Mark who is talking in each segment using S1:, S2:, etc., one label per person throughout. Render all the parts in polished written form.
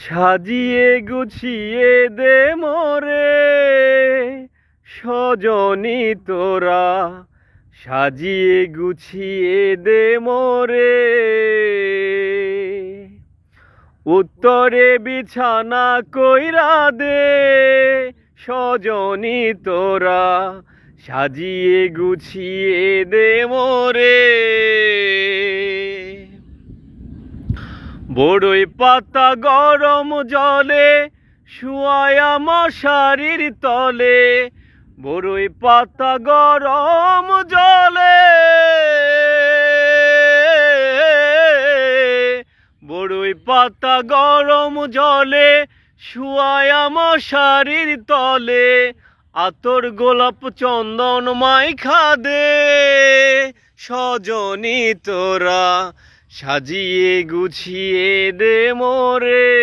S1: সাজিয়ে গুছিয়ে দে মোরে সজনী তোরা, সাজিয়ে গুছিয়ে দে মোরে। উত্তরে বিছানা কইরা দে সজনী তোরা, সাজিয়ে গুছিয়ে দে মোরে। বড়ই পাতা গরম জলে শুয়ায়া মশারির তলে, বড়ই পাতা গরম জলে, বড়ই পাতা গরম জলে শুয়ায়া মশারির তলে। আতর গোলাপ চন্দন মাইখা দে সজনী তোরা, সাজিয়ে গুছিয়ে দে মোরে।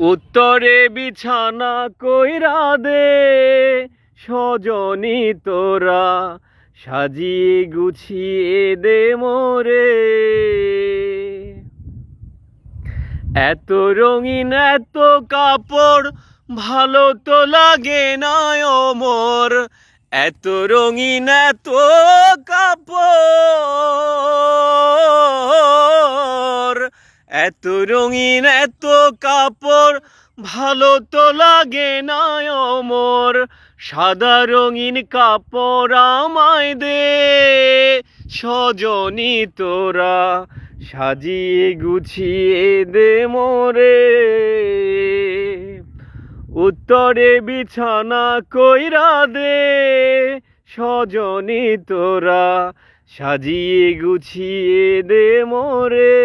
S1: উত্তরে বিছানা কইরা দে সজনী তোরা, সাজিয়ে গুছিয়ে দে মোরে। এত রঙিন এত কাপড় ভালো তো লাগে না ও মোর, এত রঙিন এত কাপড়, এত রঙিন এত কাপড় ভালো তো লাগে না ও মোর। সাদা রঙিন কাপড় আমায় দে সজনী তোরা, সাজিয়ে গুছিয়ে দে মোরে। উত্তরে বিছানা কইরা দে সজনী তোরা, সাজিয়ে গুছিয়ে দে মোরে।